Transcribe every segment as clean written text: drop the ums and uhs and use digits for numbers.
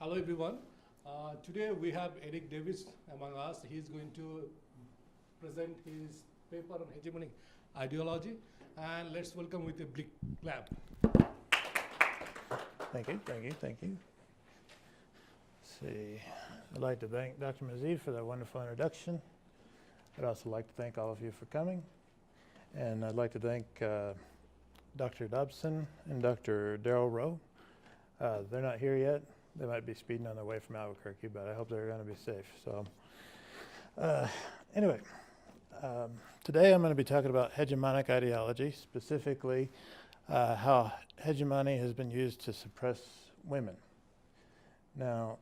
Hello everyone. Today we have Eric Davis among us. He is going to present his paper on hegemonic ideology, and let's welcome with a big clap. Thank you, thank you, thank you. Let's see, I'd like to thank Dr. Mazid for that wonderful introduction. I'd also like to thank all of you for coming. And I'd like to thank Dr. Dobson and Dr. Darrell Rowe. They're not here yet. They might be speeding on their way from Albuquerque, but I hope they're going to be safe. So anyway, today I'm going to be talking about hegemonic ideology, specifically how hegemony has been used to suppress women. Now,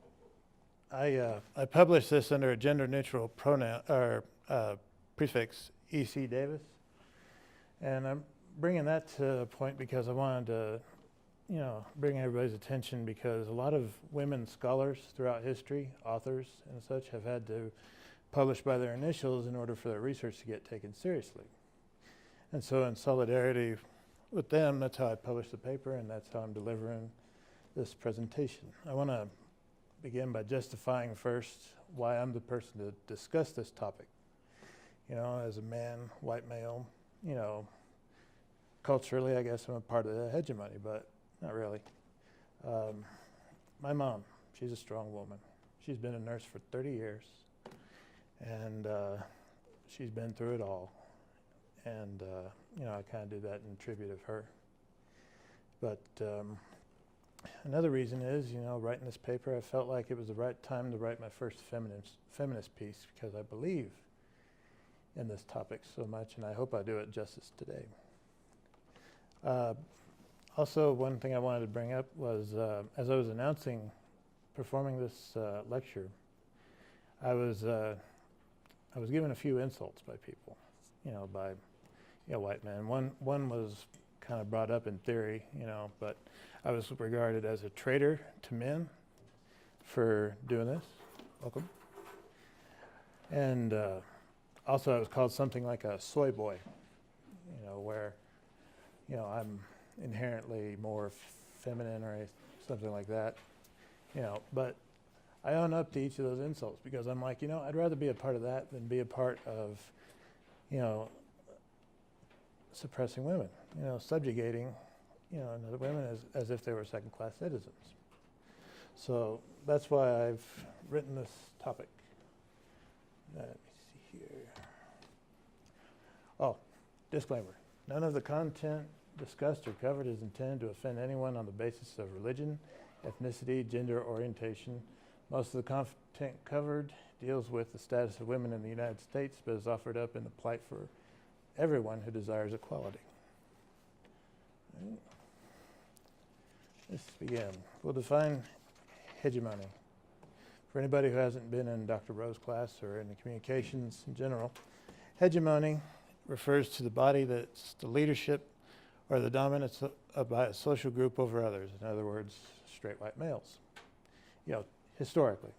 I published this under a gender-neutral pronoun or prefix, E.C. Davis, and I'm bringing that to a point because I wanted to, bring everybody's attention, because a lot of women scholars throughout history, authors and such, have had to publish by their initials in order for their research to get taken seriously. And so in solidarity with them, that's how I published the paper, and that's how I'm delivering this presentation. I want to begin by justifying first why I'm the person to discuss this topic. As a man, white male, culturally, I guess I'm a part of the hegemony, but not really. My mom, she's a strong woman. She's been a nurse for 30 years, and she's been through it all. And, I kind of do that in tribute of her. But another reason is, writing this paper, I felt like it was the right time to write my first feminist piece, because I believe in this topic so much, and I hope I do it justice today. Also, one thing I wanted to bring up was, as I was announcing performing this lecture, I was given a few insults by people, by white men. One was kind of brought up in theory, but I was regarded as a traitor to men for doing this. Welcome. And also I was called something like a soy boy, where, I'm inherently more feminine or something like that, but I own up to each of those insults, because I'm like, I'd rather be a part of that than be a part of, suppressing women, subjugating, other women as if they were second-class citizens. So that's why I've written this topic. Let me see here. Oh, disclaimer. None of the content discussed or covered is intended to offend anyone on the basis of religion, ethnicity, gender, orientation. Most of the content covered deals with the status of women in the United States, but is offered up in the plight for everyone who desires equality. Right. Let's begin. We'll define hegemony. For anybody who hasn't been in Dr. Rowe's class or in the communications in general, hegemony refers to the body that's the leadership or the dominance by a social group over others. In other words, straight white males, historically.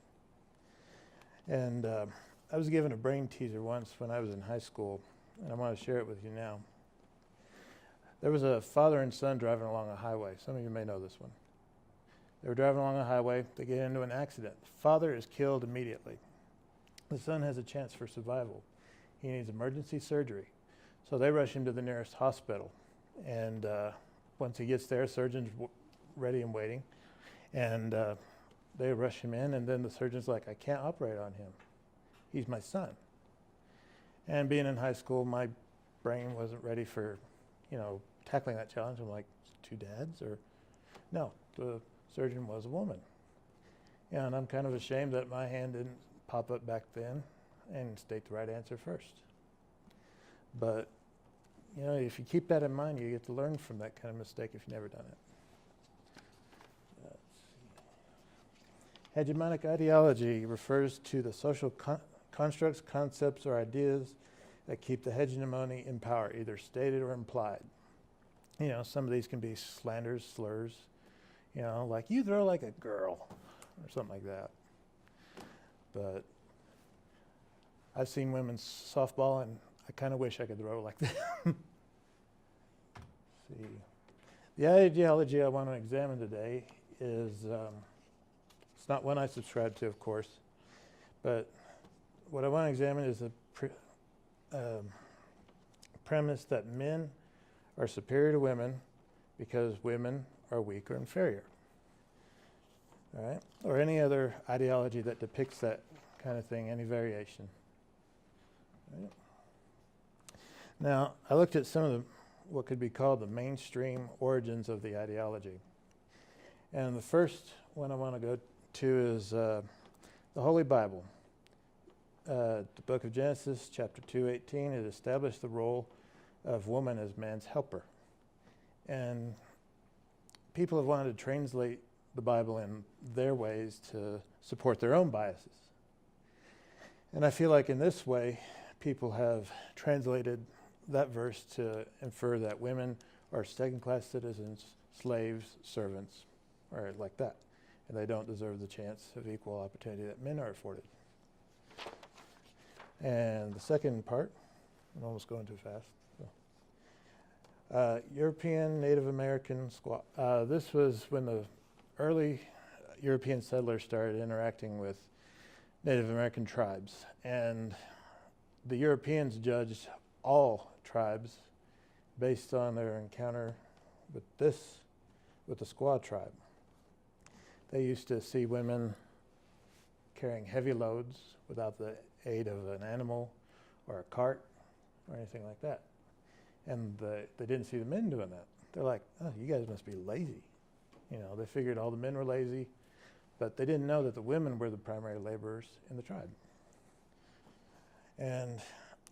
And I was given a brain teaser once when I was in high school, and I want to share it with you now. There was a father and son driving along a highway. Some of you may know this one. They were driving along a highway. They get into an accident. The father is killed immediately. The son has a chance for survival. He needs emergency surgery. So they rush him to the nearest hospital. And once he gets there, surgeon's ready and waiting. And they rush him in, and then the surgeon's like, I can't operate on him. He's my son. And being in high school, my brain wasn't ready for, tackling that challenge. I'm like, two dads? Or no, the surgeon was a woman. And I'm kind of ashamed that my hand didn't pop up back then and state the right answer first. But, if you keep that in mind, you get to learn from that kind of mistake if you've never done it. Let's see. Hegemonic ideology refers to the social constructs, concepts, or ideas that keep the hegemony in power, either stated or implied. Some of these can be slanders, slurs, like, you throw like a girl, or something like that. But I've seen women's softball, and I kind of wish I could throw like that. See. The ideology I want to examine today is It's not one I subscribe to, of course, but what I want to examine is the premise that men are superior to women because women are weak or inferior. All right? Or any other ideology that depicts that kind of thing, any variation. Right? Now, I looked at some of what could be called the mainstream origins of the ideology. And the first one I want to go to is the Holy Bible. The book of Genesis, chapter 2:18, it established the role of woman as man's helper. And people have wanted to translate the Bible in their ways to support their own biases. And I feel like in this way, people have translated that verse to infer that women are second-class citizens, slaves, servants, or like that. And they don't deserve the chance of equal opportunity that men are afforded. And the second part, I'm almost going too fast. European Native American squaw. This was when the early European settlers started interacting with Native American tribes. And the Europeans judged all tribes based on their encounter with the squaw tribe. They used to see women carrying heavy loads without the aid of an animal or a cart or anything like that. And they didn't see the men doing that. They're like, oh, you guys must be lazy. You know, they figured all the men were lazy, but they didn't know that the women were the primary laborers in the tribe. And,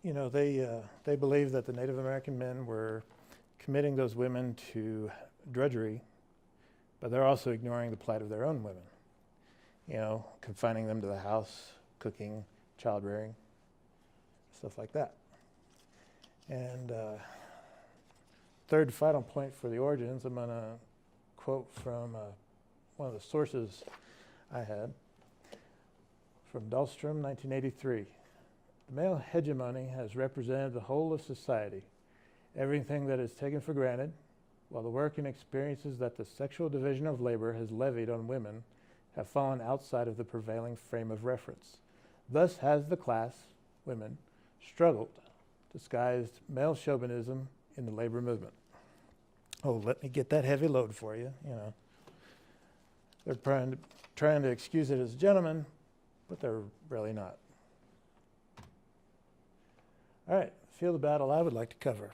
you know, they believed that the Native American men were committing those women to drudgery, but they're also ignoring the plight of their own women. You know, confining them to the house, cooking, child rearing, stuff like that. And third final point for the origins, I'm going to quote from one of the sources I had from Dahlstrom, 1983. The male hegemony has represented the whole of society, everything that is taken for granted, while the work and experiences that the sexual division of labor has levied on women have fallen outside of the prevailing frame of reference. Thus has the class, women, struggled, disguised male chauvinism in the labor movement. Oh, let me get that heavy load for you, you know. They're trying to excuse it as gentlemen, but they're really not. All right, field of battle I would like to cover.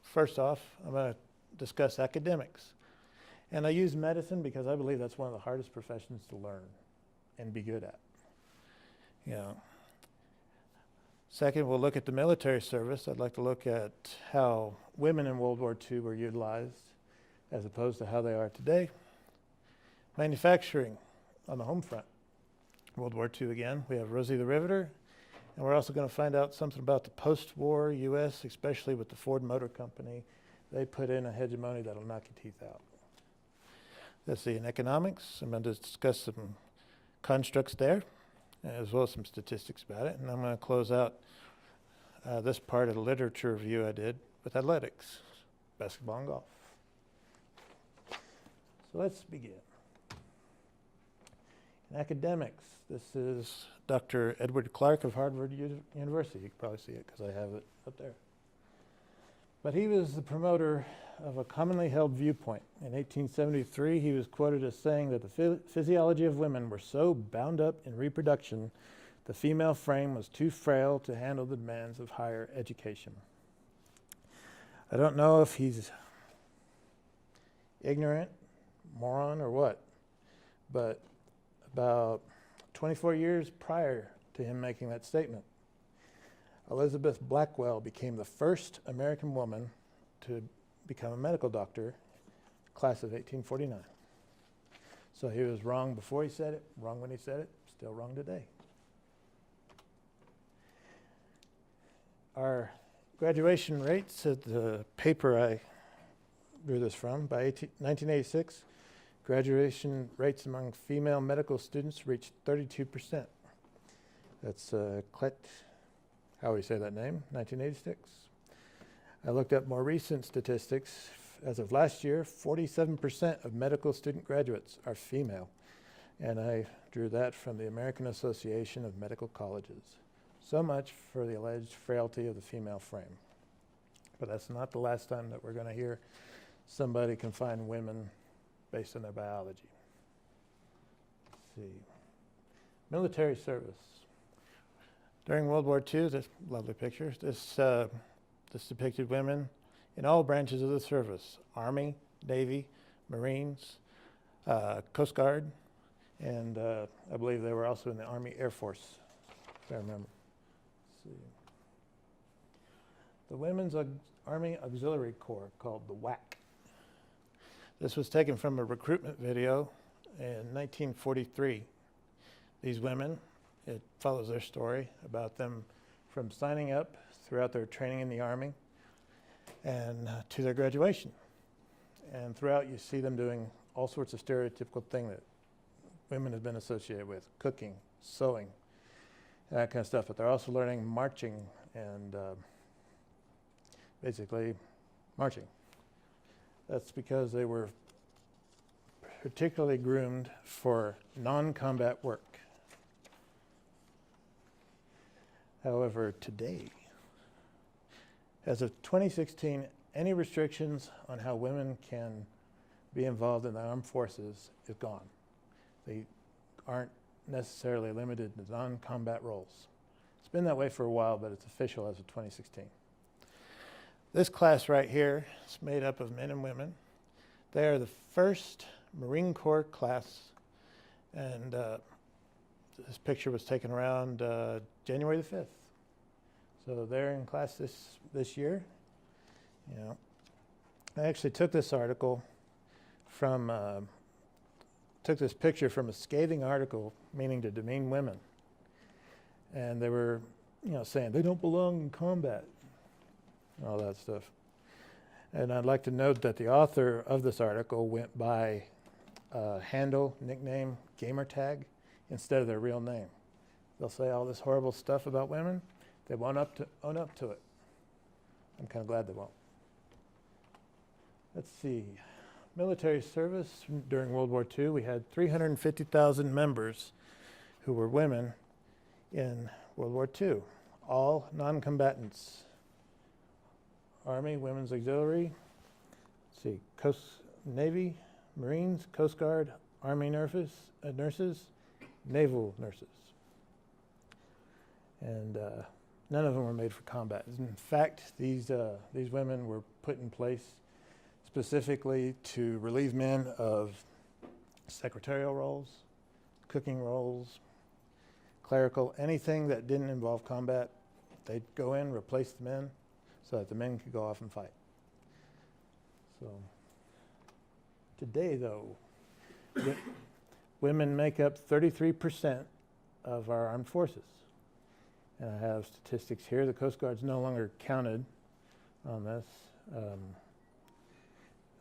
First off, I'm going to discuss academics. And I use medicine because I believe that's one of the hardest professions to learn and be good at. You know. Second, we'll look at the military service. I'd like to look at how women in World War II were utilized as opposed to how they are today. Manufacturing on the home front. World War II again. We have Rosie the Riveter. And we're also going to find out something about the post-war U.S., especially with the Ford Motor Company. They put in a hegemony that'll knock your teeth out. Let's see, in economics, I'm going to discuss some constructs there, as well as some statistics about it. And I'm going to close out this part of the literature review I did with athletics, basketball and golf. So let's begin. In academics, this is Dr. Edward Clark of Harvard University. You can probably see it because I have it up there. But he was the promoter of a commonly held viewpoint. In 1873, he was quoted as saying that the physiology of women were so bound up in reproduction, the female frame was too frail to handle the demands of higher education. I don't know if he's ignorant, moron, or what, but about 24 years prior to him making that statement, Elizabeth Blackwell became the first American woman to become a medical doctor, class of 1849. So he was wrong before he said it, wrong when he said it, still wrong today. Our graduation rates at the paper I drew this from, by 1986, graduation rates among female medical students reached 32%. That's how we say that name, 1986. I looked up more recent statistics. As of last year, 47% of medical student graduates are female, And I drew that from the American Association of Medical Colleges. So much for the alleged frailty of the female frame. But that's not the last time that we're going to hear somebody confine women based on their biology. Let's see. Military service. During World War II, this lovely picture, this depicted women in all branches of the service: Army, Navy, Marines, Coast Guard, and I believe they were also in the Army Air Force, if I remember. Let's see. The Women's Army Auxiliary Corps, called the WAC. This was taken from a recruitment video in 1943. These women, it follows their story about them from signing up throughout their training in the Army and to their graduation. And throughout you see them doing all sorts of stereotypical things that women have been associated with: cooking, sewing, that kind of stuff. But they're also learning marching and basically marching. That's because they were particularly groomed for non-combat work. However, today, as of 2016, any restrictions on how women can be involved in the armed forces is gone. They aren't necessarily limited to non-combat roles. It's been that way for a while, but it's official as of 2016. This class right here is made up of men and women. They are the first Marine Corps class, and this picture was taken around January the 5th. So they're in class this year. You know, I actually took this article from, took this picture from a scathing article meaning to demean women. And they were, you know, saying they don't belong in combat, all that stuff. And I'd like to note that the author of this article went by handle, nickname, gamer tag, instead of their real name. They'll say all this horrible stuff about women. They won't own up to it. I'm kind of glad they won't. Let's see. Military service during World War II, we had 350,000 members who were women in World War II, all non-combatants. Army, Women's Auxiliary, let's see, Navy, Marines, Coast Guard, Army nurses, Naval nurses. And none of them were made for combat. In fact, these women were put in place specifically to relieve men of secretarial roles, cooking roles, clerical, anything that didn't involve combat. They'd go in, replace the men, so that the men could go off and fight. So today, though, women make up 33% of our armed forces. And I have statistics here. The Coast Guard's no longer counted on this.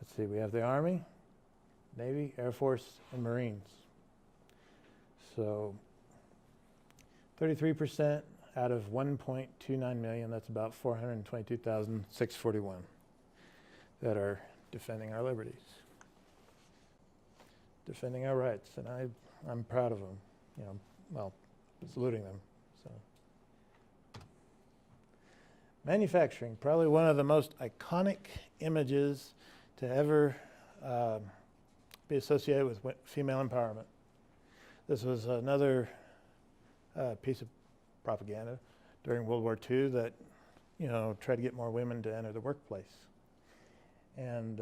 Let's see, we have the Army, Navy, Air Force, and Marines. So 33% out of 1.29 million, that's about 422,641 that are defending our liberties, defending our rights, and I'm proud of them. You know, well, saluting them. So, manufacturing, probably one of the most iconic images to ever be associated with female empowerment. This was another piece of propaganda during World War II that, you know, tried to get more women to enter the workplace. And,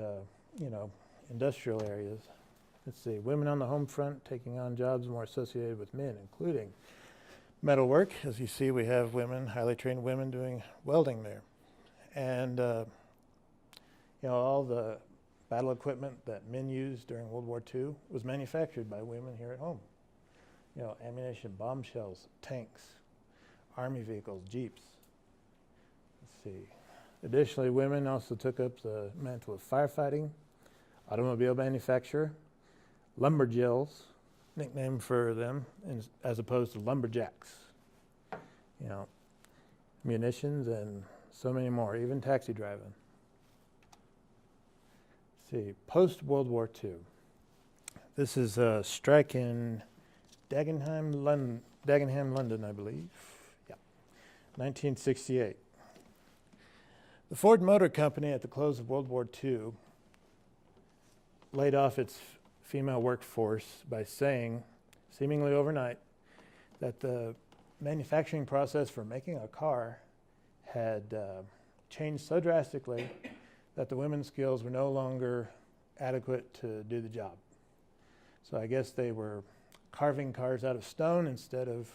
you know, industrial areas. Let's see, women on the home front taking on jobs more associated with men, including metal work. As you see, we have women, highly trained women doing welding there. And, you know, all the battle equipment that men used during World War II was manufactured by women here at home. You know, ammunition, bomb shells, tanks, Army vehicles, jeeps. Let's see. Additionally, women also took up the mantle of firefighting, automobile manufacture, lumberjills, nickname for them, as opposed to lumberjacks. You know, munitions and so many more, even taxi driving. Let's see, post-World War II. This is a strike in Dagenham, London, I believe. Yeah, 1968. The Ford Motor Company at the close of World War II laid off its female workforce by saying, seemingly overnight, that the manufacturing process for making a car had changed so drastically that the women's skills were no longer adequate to do the job. So I guess they were carving cars out of stone instead of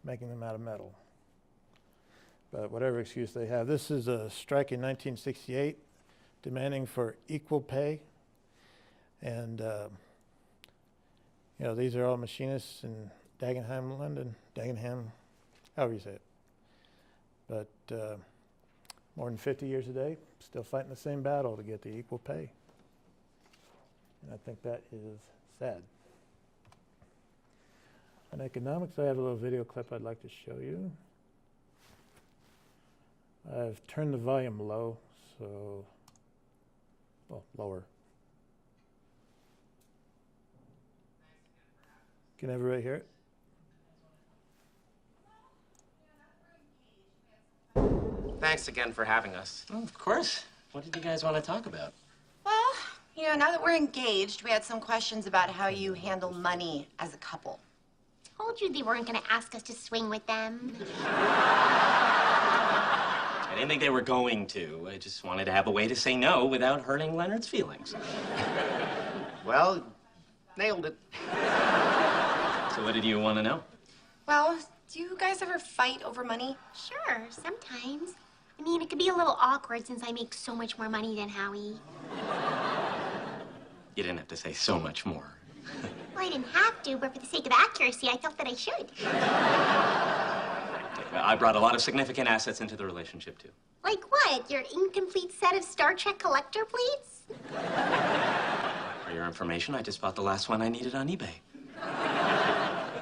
making them out of metal. But whatever excuse they have, this is a strike in 1968 demanding for equal pay. And, these are all machinists in Dagenham, London. Dagenham, however you say it. But more than 50 years a day, still fighting the same battle to get the equal pay. And I think that is sad. On economics, I have a little video clip I'd like to show you. I've turned the volume low, so, well, lower. Can everybody hear it? Thanks again for having us. Oh, of course. What did you guys want to talk about? Well, now that we're engaged, we had some questions about how you handle money as a couple. Told you they weren't going to ask us to swing with them. I didn't think they were going to. I just wanted to have a way to say no without hurting Leonard's feelings. Well, nailed it. So what did you want to know? Well, do you guys ever fight over money? Sure, sometimes. I mean, it could be a little awkward since I make so much more money than Howie. You didn't have to say so much more. Well, I didn't have to, but for the sake of accuracy, I felt that I should. I brought a lot of significant assets into the relationship, too. Like what? Your incomplete set of Star Trek collector plates? For your information, I just bought the last one I needed on eBay.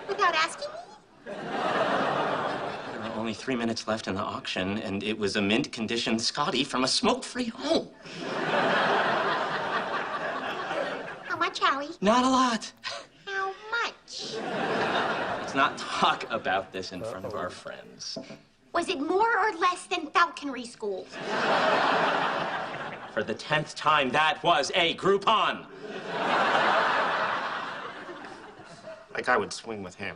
Without asking me? There were only 3 minutes left in the auction, and it was a mint condition Scotty from a smoke-free home. How much, Howie? Not a lot. How much? Let's not talk about this in front of our friends. Was it more or less than falconry school? For the 10th time, that was a Groupon. Like I would swing with him.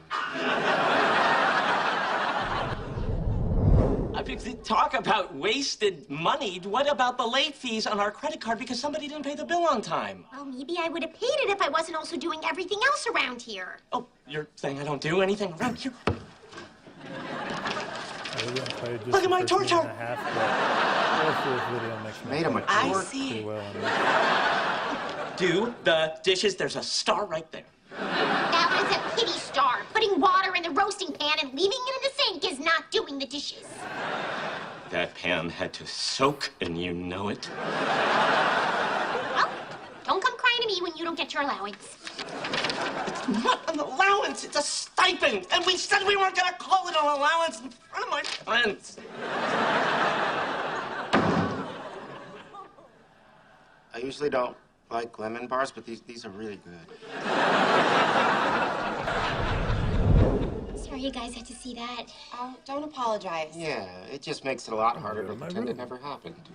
I mean, talk about wasted money. What about the late fees on our credit card because somebody didn't pay the bill on time? Well, maybe I would have paid it if I wasn't also doing everything else around here. Oh, you're saying I don't do anything around here? Look at my torch arm. Made him a I torch. see. Do the dishes. There's a star right there. That was a pity star. Putting water in the roasting pan and leaving it in the sink is not doing the dishes. That pan had to soak, and you know it. Well, don't come crying to me when you don't get your allowance. It's not an allowance. It's a stipend. And we said we weren't going to call it an allowance in front of my friends. I usually don't like lemon bars, but these are really good. Sorry you guys had to see that. Oh, don't apologize. Yeah, it just makes it a lot harder to pretend it never happened.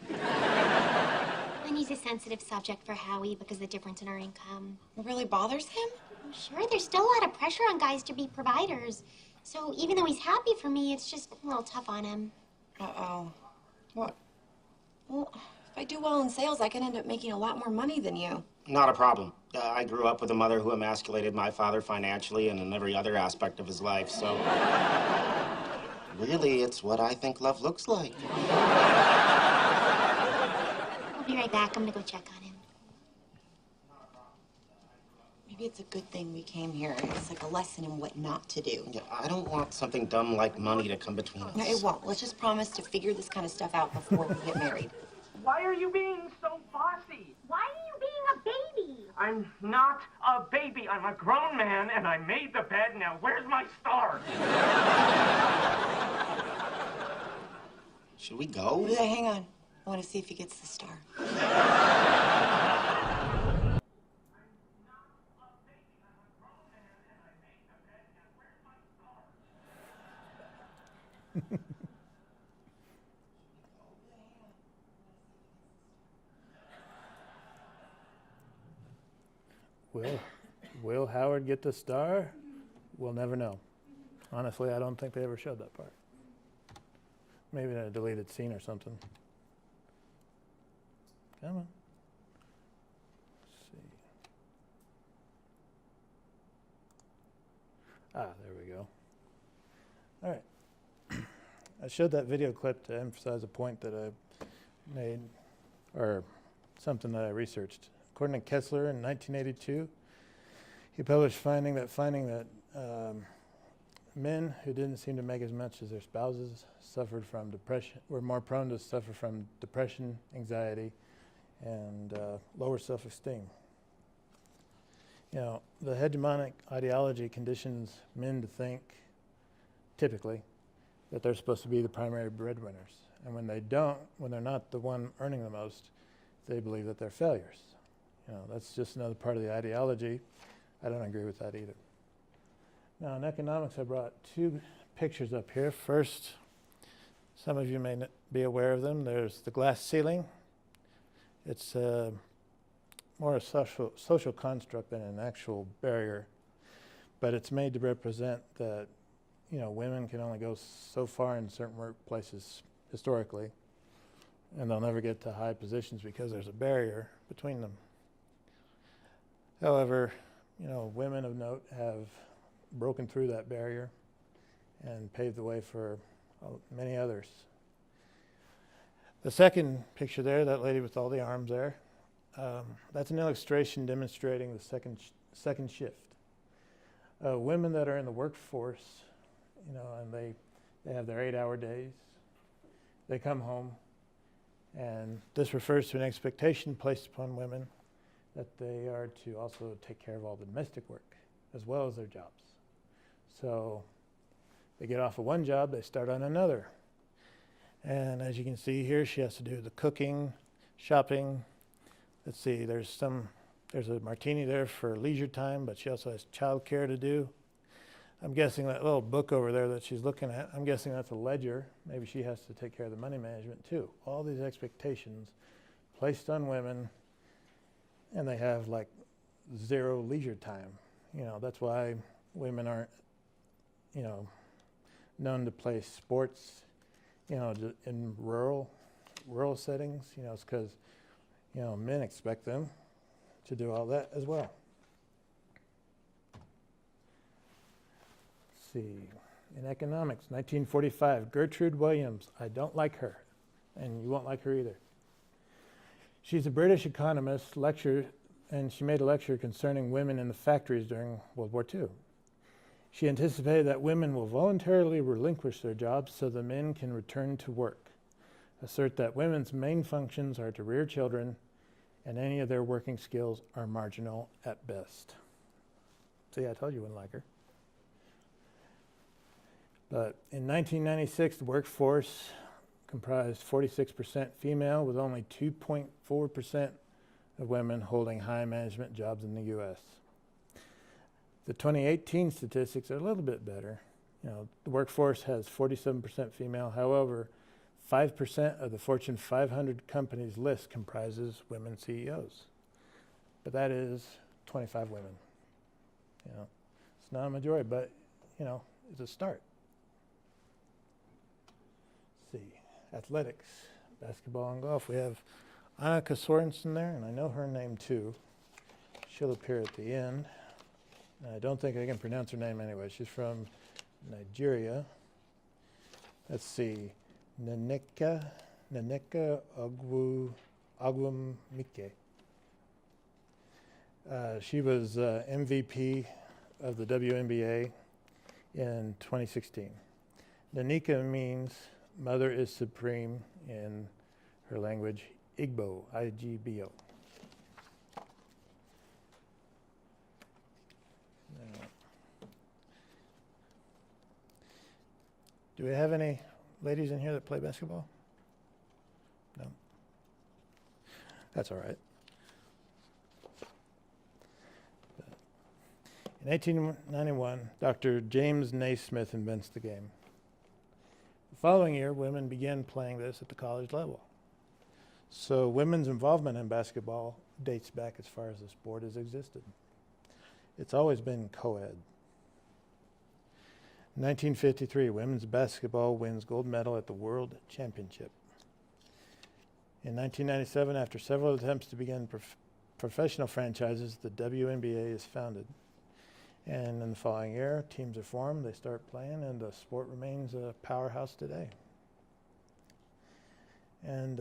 Money's a sensitive subject for Howie because of the difference in our income. It really bothers him? Sure, there's still a lot of pressure on guys to be providers. So even though he's happy for me, it's just a little tough on him. Uh-oh. What? Well, if I do well in sales, I can end up making a lot more money than you. Not a problem. I grew up with a mother who emasculated my father financially and in every other aspect of his life, so... Really, it's what I think love looks like. I'll be right back. I'm gonna go check on him. Maybe it's a good thing we came here. It's like a lesson in what not to do. Yeah, I don't want something dumb like money to come between us. No, it won't. Let's just promise to figure this kind of stuff out before we get married. Why are you being so bossy? Why are you being a baby? I'm not a baby. I'm a grown man, and I made the bed. Now, where's my star? Should we go? Yeah, hang on. I want to see if he gets the star. Will Howard get the star? We'll never know. Honestly, I don't think they ever showed that part. Maybe in a deleted scene or something. Come on. Let's see. There we go. All right. I showed that video clip to emphasize a point that I made, or something that I researched. According to Kessler in 1982, he published finding that men who didn't seem to make as much as their spouses suffered from depression, were more prone to suffer from depression, anxiety, and lower self-esteem. You know, the hegemonic ideology conditions men to think, typically, that they're supposed to be the primary breadwinners. And when they don't, when they're not the one earning the most, they believe that they're failures. You know, that's just another part of the ideology. I don't agree with that either. Now, in economics, I brought two pictures up here. First, some of you may not be aware of them. There's the glass ceiling. It's more a social construct than an actual barrier, but it's made to represent that, you know, women can only go so far in certain workplaces historically, and they'll never get to high positions because there's a barrier between them. However, you know, women of note have broken through that barrier and paved the way for many others. The second picture there, that lady with all the arms there, that's an illustration demonstrating the second shift. Women that are in the workforce, you know, and they have their 8-hour days, they come home, and this refers to an expectation placed upon women that they are to also take care of all the domestic work as well as their jobs. So they get off of one job, they start on another. And as you can see here, she has to do the cooking, shopping. Let's see, there's a martini there for leisure time, but she also has childcare to do. I'm guessing that little book over there that she's looking at, I'm guessing that's a ledger. Maybe she has to take care of the money management too. All these expectations placed on women, and they have like zero leisure time. You know, that's why women aren't, you know, known to play sports, you know, in rural settings. You know, it's because, you know, men expect them to do all that as well. Let's see, in economics, 1945, Gertrude Williams. I don't like her, and you won't like her either. She's a British economist, and she made a lecture concerning women in the factories during World War II. She anticipated that women will voluntarily relinquish their jobs so the men can return to work, assert that women's main functions are to rear children, and any of their working skills are marginal at best. See, I told you you wouldn't like her. But in 1996, the workforce comprised 46% female, with only 2.4% of women holding high management jobs in the U.S. The 2018 statistics are a little bit better. You know, the workforce has 47% female. However, 5% of the Fortune 500 companies list comprises women CEOs. But that is 25 women. You know, it's not a majority, but, you know, it's a start. Let's see, athletics, basketball and golf. We have Annika Sorensen there, and I know her name too. She'll appear at the end. I don't think I can pronounce her name anyway. She's from Nigeria. Let's see, Nneka Ogwumike. She was MVP of the WNBA in 2016. Nneka means mother is supreme in her language, Igbo, I-G-B-O. Do we have any ladies in here that play basketball? No. That's all right. In 1891, Dr. James Naismith invents the game. following year, women began playing this at the college level. So women's involvement in basketball dates back as far as the sport has existed. It's always been co-ed. 1953, women's basketball wins gold medal at the World Championship. In 1997, after several attempts to begin professional franchises, the WNBA is founded. And in the following year, teams are formed, they start playing, and the sport remains a powerhouse today. And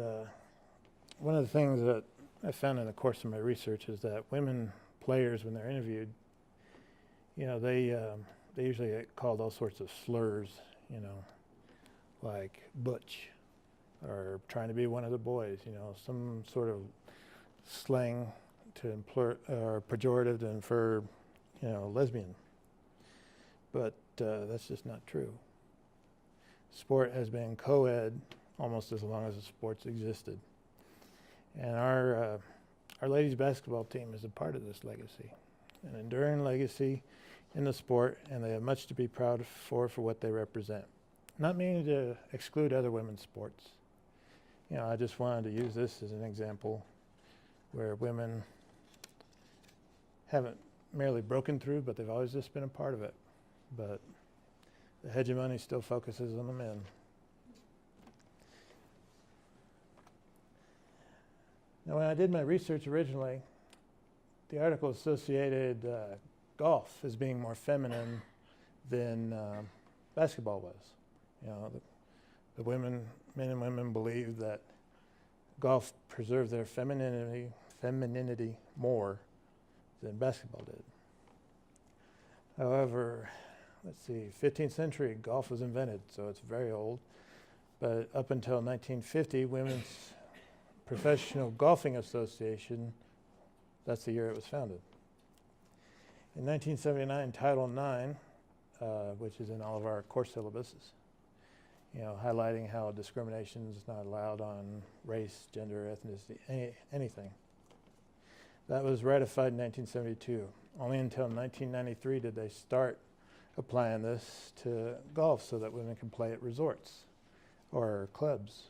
one of the things that I found in the course of my research is that women players, when they're interviewed, you know, they usually get called all sorts of slurs, you know, like butch, or trying to be one of the boys, you know, some sort of slang to or pejorative to infer, you know, lesbian. But that's just not true. Sport has been co-ed almost as long as the sports existed. And our ladies basketball team is a part of this legacy, an enduring legacy in the sport, and they have much to be proud for what they represent. Not meaning to exclude other women's sports. You know, I just wanted to use this as an example where women haven't merely broken through, but they've always just been a part of it. But the hegemony still focuses on the men. Now, when I did my research originally, the article associated golf as being more feminine than basketball was. You know, the men and women believed that golf preserved their femininity more than basketball did. However, let's see, 15th century golf was invented, so it's very old. But up until 1950, Women's Professional Golfing Association, that's the year it was founded. In 1979, Title IX, which is in all of our course syllabuses, you know, highlighting how discrimination is not allowed on race, gender, ethnicity, anything. That was ratified in 1972. Only until 1993 did they start applying this to golf so that women can play at resorts or clubs,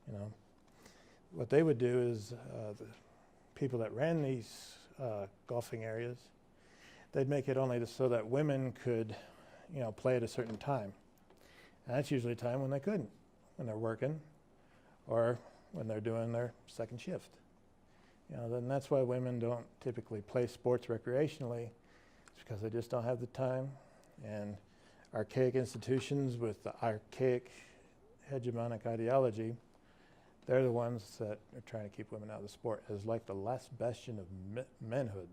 you know. What they would do is the people that ran these golfing areas, they'd make it only so that women could, you know, play at a certain time. And that's usually a time when they couldn't, when they're working or when they're doing their second shift. You know, then that's why women don't typically play sports recreationally. It's because they just don't have the time. And archaic institutions with the archaic hegemonic ideology, they're the ones that are trying to keep women out of the sport as like the last bastion of manhood.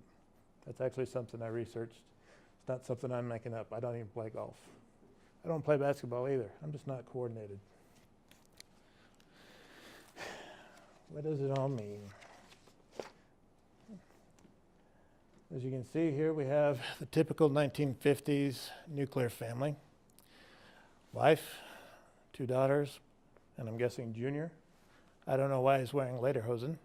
That's actually something I researched. It's not something I'm making up. I don't even play golf. I don't play basketball either. I'm just not coordinated. What does it all mean? As you can see here, we have the typical 1950s nuclear family. Wife, 2 daughters, and I'm guessing junior. I don't know why he's wearing lederhosen.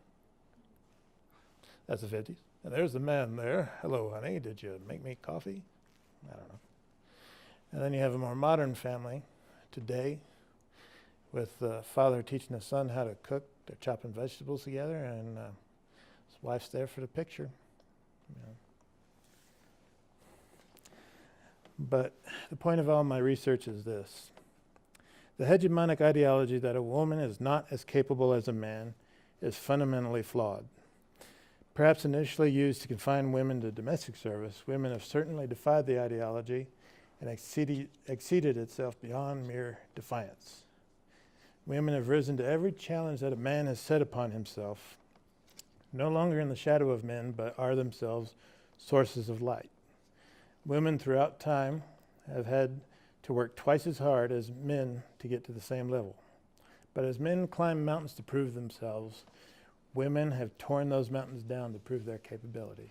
That's the 50s. And there's the man there. Hello, honey. Did you make me coffee? I don't know. And then you have a more modern family today with the father teaching the son how to cook. They're chopping vegetables together, and his wife's there for the picture. You know. But the point of all my research is this. The hegemonic ideology that a woman is not as capable as a man is fundamentally flawed. Perhaps initially used to confine women to domestic service, women have certainly defied the ideology and exceeded itself beyond mere defiance. Women have risen to every challenge that a man has set upon himself, no longer in the shadow of men, but are themselves sources of light. Women throughout time have had to work twice as hard as men to get to the same level. But as men climb mountains to prove themselves, women have torn those mountains down to prove their capabilities.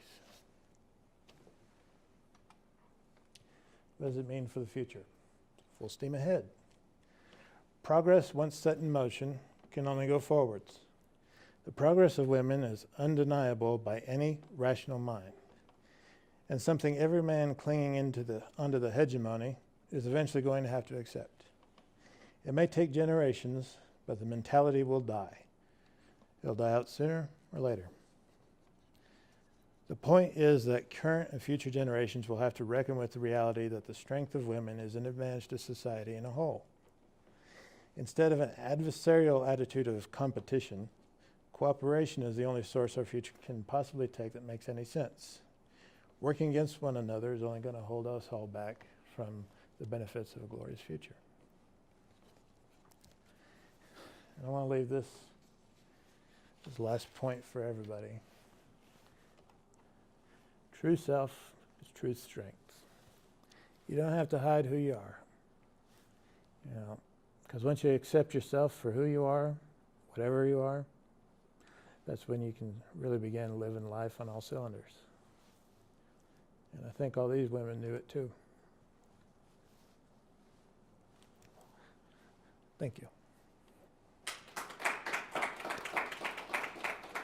What does it mean for the future? Full steam ahead. Progress, once set in motion, can only go forwards. The progress of women is undeniable by any rational mind, and something every man clinging onto the hegemony is eventually going to have to accept. It may take generations, but the mentality will die. It'll die out sooner or later. The point is that current and future generations will have to reckon with the reality that the strength of women is an advantage to society in a whole. Instead of an adversarial attitude of competition, cooperation is the only source our future can possibly take that makes any sense. Working against one another is only going to hold us all back from the benefits of a glorious future. And I want to leave this last point for everybody. True self is true strength. You don't have to hide who you are. Because once you accept yourself for who you are, whatever you are, that's when you can really begin living life on all cylinders. And I think all these women knew it too. Thank you.